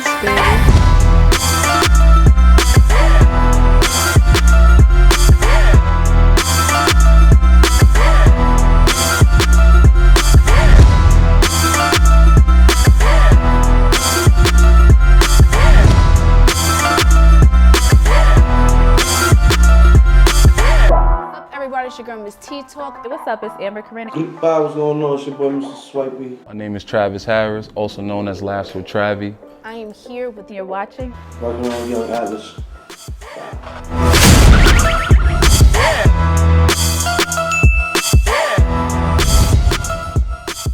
baby. It's your girl, Miss T Talk. Hey, what's up? It's Amber Corinne. Good vibe, what's going on? It's your boy, Mr. Swipey. My name is Travis Harris, also known as Laughs with Travi. I am here with You're watching. Rocking on Young Atlas.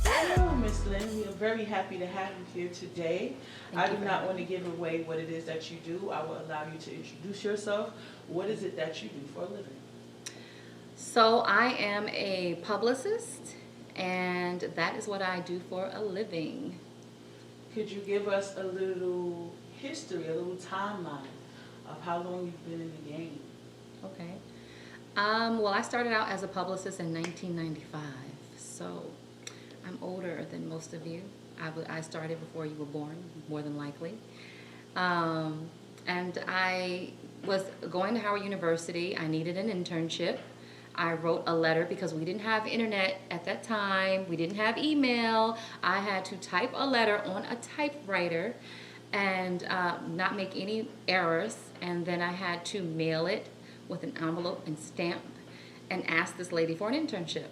Hello, Miss Lynn. We are very happy to have you here today. I do not want to give away what it is that you do. I will allow you to introduce yourself. What is it that you do for a living? So I am a publicist, and that is what I do for a living. Could you give us a little history, a little timeline of how long you've been in the game? Okay. Well, I started out as a publicist in 1995, so I'm older than most of you. I started before you were born, more than likely. And I was going to Howard University. I needed an internship. I wrote a letter because we didn't have internet at that time. We didn't have email. I had to type a letter on a typewriter and not make any errors. And then I had to mail it with an envelope and stamp and ask this lady for an internship.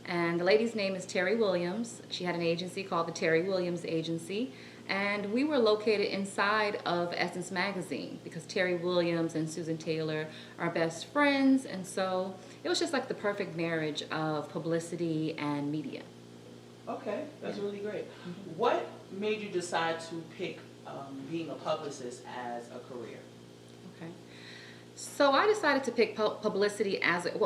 And the lady's name is Terry Williams. She had an agency called the Terry Williams Agency. And we were located inside of Essence Magazine because Terry Williams and Susan Taylor are best friends. And so it was just like the perfect marriage of publicity and media. Okay, that's really great. What made you decide to pick being a publicist as a career? Okay. So I decided to pick publicity as it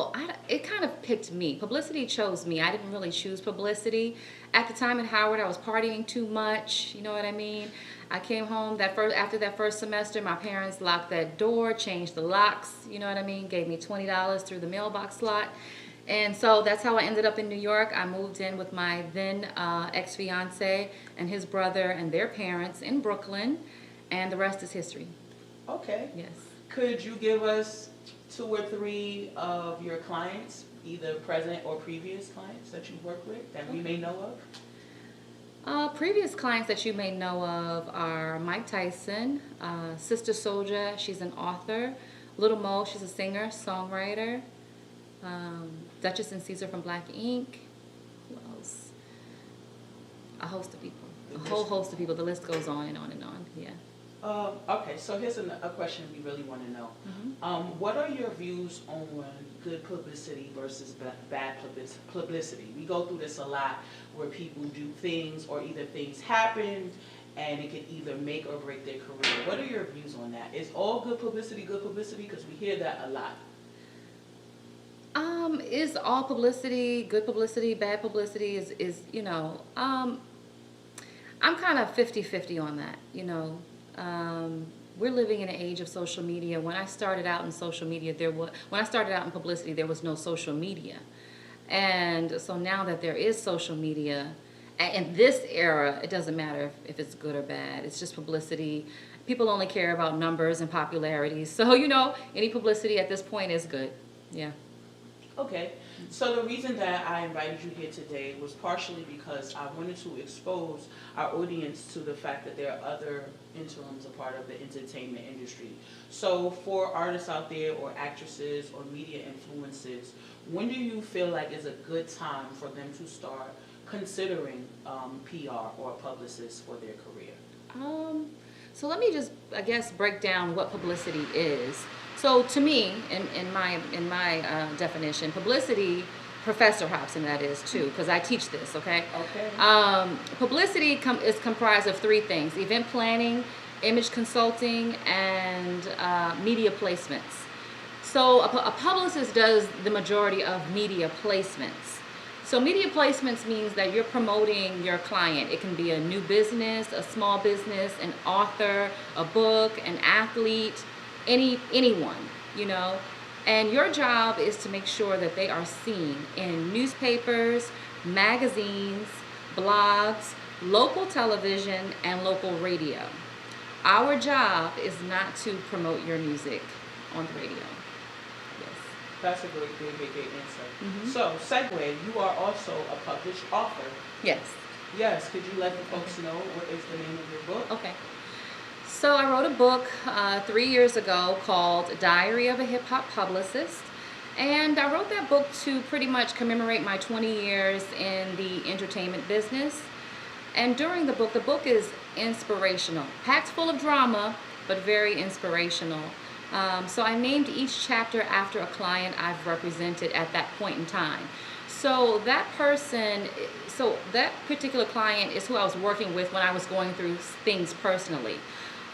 kind of picked me. Publicity chose me. I didn't really choose publicity. At the time at Howard, I was partying too much. You know what I mean? I came home after that first semester. My parents locked that door, changed the locks. You know what I mean? Gave me $20 through the mailbox slot. And so that's how I ended up in New York. I moved in with my then ex-fiance and his brother and their parents in Brooklyn. And the rest is history. Okay. Yes. Could you give us 2 or 3 of your clients, either present or previous clients that you've worked with that we may know of? Previous clients that you may know of are Mike Tyson, Sister Soldier, she's an author, Little Mo, she's a singer, songwriter, Duchess and Caesar from Black Ink, who else? A host of people, a whole host of people. The list goes on and on and on, yeah. Okay, so here's a question we really want to know. What are your views on good publicity versus bad publicity? We go through this a lot where people do things or either things happen and it can either make or break their career. What are your views on that? Is all good publicity? Because we hear that a lot. Is all publicity good publicity, bad publicity? I'm kind of 50-50 on that, you know. We're living in an age of social media. When I started out in social media, when I started out in publicity, there was no social media. And so now that there is social media, in this era, it doesn't matter if it's good or bad. It's just publicity. People only care about numbers and popularity. So, you know, any publicity at this point is good. Yeah. Okay, so the reason that I invited you here today was partially because I wanted to expose our audience to the fact that there are other interims a part of the entertainment industry. So for artists out there or actresses or media influencers, when do you feel like is a good time for them to start considering PR or a publicist for their career? So let me just, I guess, break down what publicity is. So to me, in my definition, publicity, Professor Hobson that is too, because I teach this, okay? Okay. Publicity is comprised of 3 things: event planning, image consulting, and media placements. So a publicist does the majority of media placements. So media placements means that you're promoting your client. It can be a new business, a small business, an author, a book, an athlete, anyone, you know. And your job is to make sure that they are seen in newspapers, magazines, blogs, local television, and local radio. Our job is not to promote your music on the radio. Yes. That's a great answer. Mhm. So, segue, you are also a published author. Yes. Yes, could you let the folks know what is the name of your book? Okay. So I wrote a book 3 years ago called Diary of a Hip Hop Publicist. And I wrote that book to pretty much commemorate my 20 years in the entertainment business. And during the book is inspirational, packed full of drama, but very inspirational. So I named each chapter after a client I've represented at that point in time. So that particular client is who I was working with when I was going through things personally.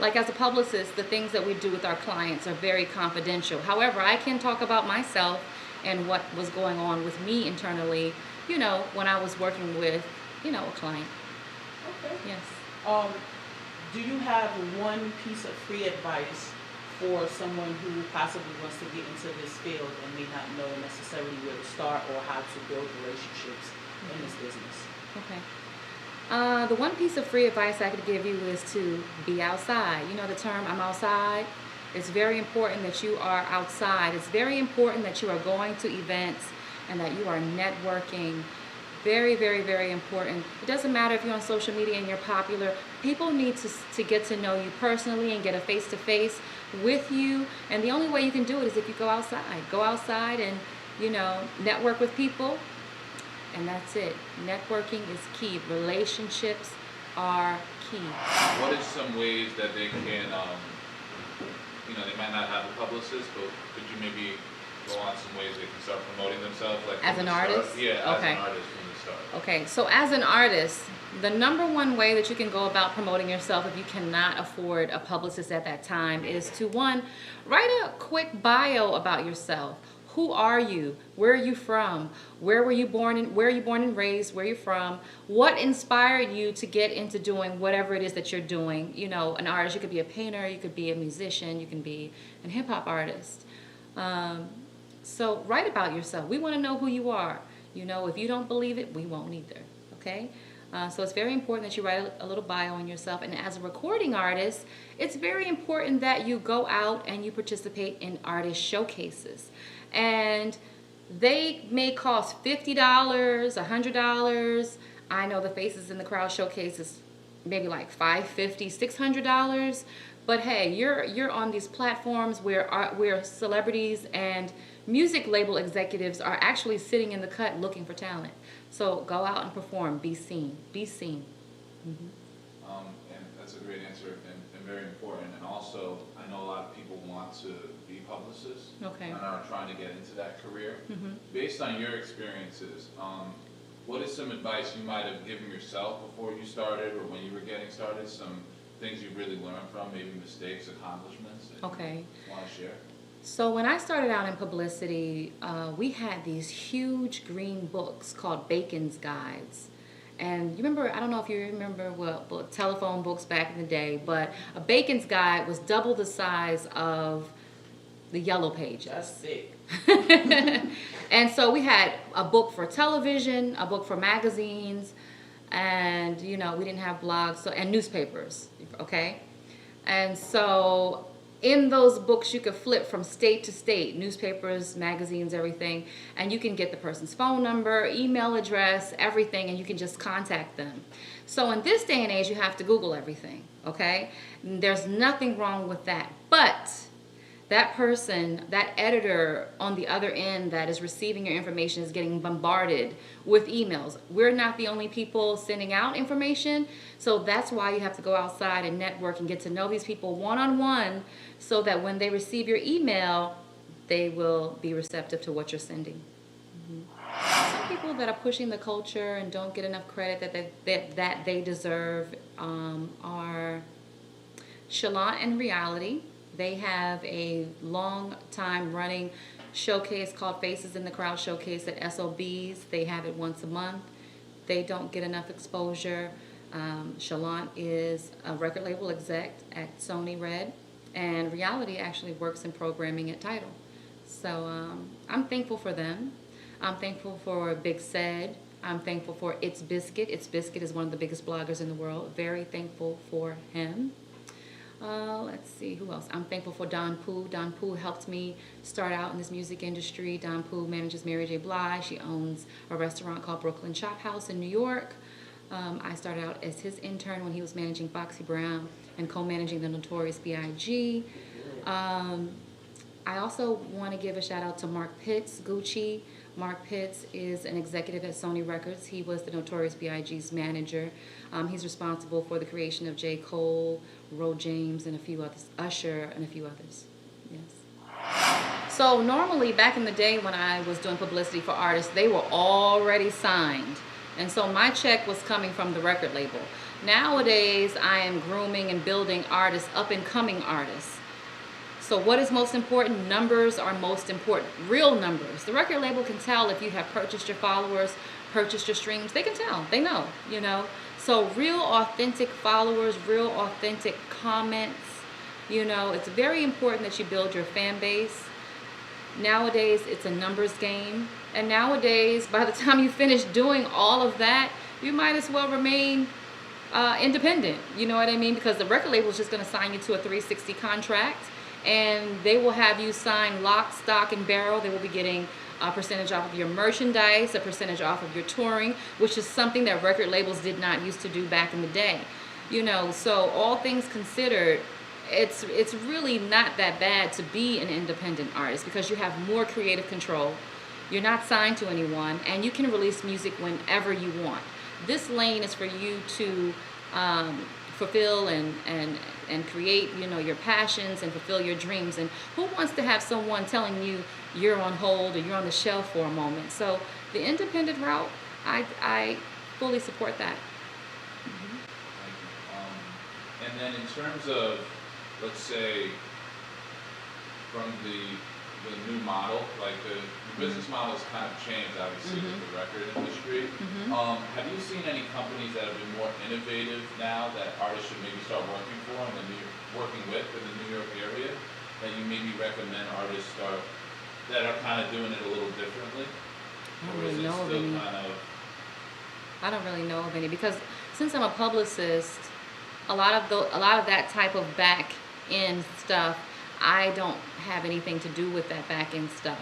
Like as a publicist, the things that we do with our clients are very confidential. However, I can talk about myself and what was going on with me internally, when I was working with, a client. Okay. Yes. Do you have one piece of free advice for someone who possibly wants to get into this field and may not know necessarily where to start or how to build relationships in this business? Okay. The one piece of free advice I could give you is to be outside. You know the term, I'm outside? It's very important that you are outside. It's very important that you are going to events and that you are networking. Very, very, very important. It doesn't matter if you're on social media and you're popular. People need to get to know you personally and get a face-to-face with you. And the only way you can do it is if you go outside. Go outside and, network with people. And that's it. Networking is key. Relationships are key. What is some ways that they can, they might not have a publicist, but could you maybe go on some ways they can start promoting themselves? Like As an artist? Yeah, Okay. as an artist from the start. Okay, so as an artist, the number one way that you can go about promoting yourself if you cannot afford a publicist at that time is to, one, write a quick bio about yourself. Who are you? Where are you from? Where were you born and raised? Where you're from? What inspired you to get into doing whatever it is that you're doing? An artist, you could be a painter, you could be a musician, you can be a hip hop artist. So write about yourself. We want to know who you are. If you don't believe it, we won't either. Okay? So it's very important that you write a little bio on yourself. And as a recording artist, it's very important that you go out and you participate in artist showcases. And they may cost $50, $100. I know the Faces in the Crowd showcase is maybe like $550, $600. But hey, you're on these platforms where celebrities and music label executives are actually sitting in the cut looking for talent. So go out and perform. Be seen. Be seen. Mm-hmm. And that's a great answer and very important. And also, I know a lot of people want to be publicists Okay. and are trying to get into that career. Mm-hmm. Based on your experiences, what is some advice you might have given yourself before you started or when you were getting started? Some things you really learned from, maybe mistakes, accomplishments that Okay. you want to share? So when I started out in publicity, we had these huge green books called Bacon's Guides. And you remember, I don't know if you remember telephone books back in the day, but a Bacon's Guide was double the size of the Yellow Pages. That's big. And so we had a book for television, a book for magazines, and we didn't have blogs, and newspapers, okay? And so in those books, you could flip from state to state, newspapers, magazines, everything, and you can get the person's phone number, email address, everything, and you can just contact them. So in this day and age, you have to Google everything, okay? There's nothing wrong with that, but that person, that editor on the other end that is receiving your information is getting bombarded with emails. We're not the only people sending out information, so that's why you have to go outside and network and get to know these people one-on-one so that when they receive your email, they will be receptive to what you're sending. Mm-hmm. Some people that are pushing the culture and don't get enough credit that they deserve are Chalant and Reality. They have a long time running showcase called Faces in the Crowd Showcase at SOBs. They have it once a month. They don't get enough exposure. Chalant is a record label exec at Sony Red, and Reality actually works in programming at Tidal. So I'm thankful for them. I'm thankful for Big Said. I'm thankful for It's Biscuit. It's Biscuit is one of the biggest bloggers in the world. Very thankful for him. Let's see, who else? I'm thankful for Don Pooh. Don Pooh helped me start out in this music industry. Don Pooh manages Mary J. Blige. She owns a restaurant called Brooklyn Chop House in New York. I started out as his intern when he was managing Foxy Brown and co-managing the Notorious B.I.G. I also want to give a shout out to Mark Pitts, Gucci. Mark Pitts is an executive at Sony Records. He was the Notorious B.I.G.'s manager. He's responsible for the creation of J. Cole, Ro James, and a few others, Usher, and a few others. Yes. So normally, back in the day when I was doing publicity for artists, they were already signed. And so my check was coming from the record label. Nowadays, I am grooming and building artists, up-and-coming artists. So what is most important? Numbers are most important. Real numbers. The record label can tell if you have purchased your followers, purchased your streams. They can tell. They know, you know. So real authentic followers, real authentic comments, you know, it's very important that you build your fan base. Nowadays, it's a numbers game. And nowadays, by the time you finish doing all of that, you might as well remain independent. You know what I mean? Because the record label is just going to sign you to a 360 contract. And they will have you sign lock, stock, and barrel. They will be getting a percentage off of your merchandise, a percentage off of your touring, which is something that record labels did not used to do back in the day. You know, so all things considered, it's really not that bad to be an independent artist because you have more creative control. You're not signed to anyone, and you can release music whenever you want. This lane is for you to fulfill and create, you know, your passions and fulfill your dreams. And who wants to have someone telling you you're on hold or you're on the shelf for a moment? So the independent route, I fully support that. And then in terms of, let's say, from the new model, like the business model has kind of changed, obviously, with the record industry. Have you seen any companies that have been more innovative now that artists should maybe start working for in working with in the New York area, that you maybe recommend artists start that are kind of doing it a little differently? I don't really know of any. I don't really know of any because since I'm a publicist, a lot of that type of back end stuff, I don't have anything to do with that back end stuff.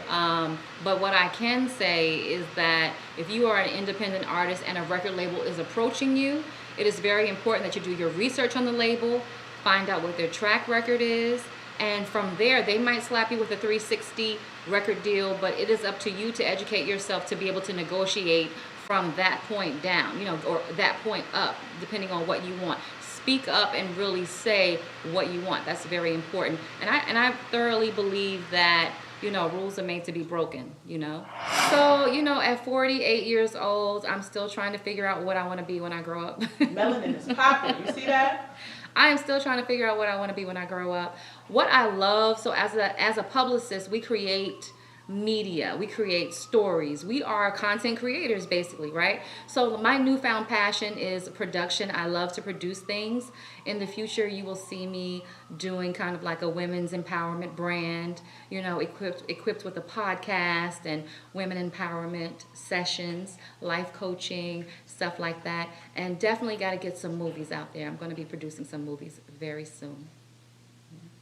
Right. But what I can say is that if you are an independent artist and a record label is approaching you, it is very important that you do your research on the label, find out what their track record is, and from there they might slap you with a 360 record deal, but it is up to you to educate yourself to be able to negotiate from that point down, you know, or that point up, depending on what you want. Speak up and really say what you want. That's very important. And I thoroughly believe that, you know, rules are made to be broken, you know. So, you know, at 48 years old, I'm still trying to figure out what I want to be when I grow up. Melanin is popping. You see that? I am still trying to figure out what I want to be when I grow up. What I love, so as a publicist, we create media, we create stories. We are content creators, basically, right? So my newfound passion is production. I love to produce things. In the future, you will see me doing kind of like a women's empowerment brand, you know, equipped with a podcast and women empowerment sessions, life coaching, stuff like that. And definitely got to get some movies out there. I'm going to be producing some movies very soon.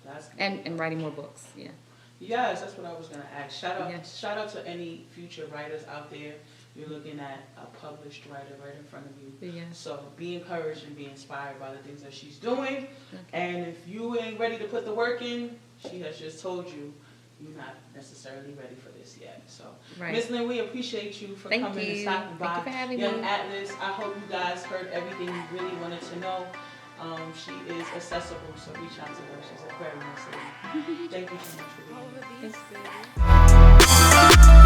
That's good. And writing more books, yeah. Yes, that's what I was going to ask. Shout out to any future writers out there. You're looking at a published writer right in front of you. Yeah. So be encouraged and be inspired by the things that she's doing. Okay. And if you ain't ready to put the work in, she has just told you you're not necessarily ready for this yet. So, Right. Ms. Lynn, we appreciate you for Thank coming you. and stopping by. Thank you for having Young me. Atlas, I hope you guys heard everything you really wanted to know. She is accessible, so reach out to her. She's a very nice lady. Thank you so much for being here. Thanks.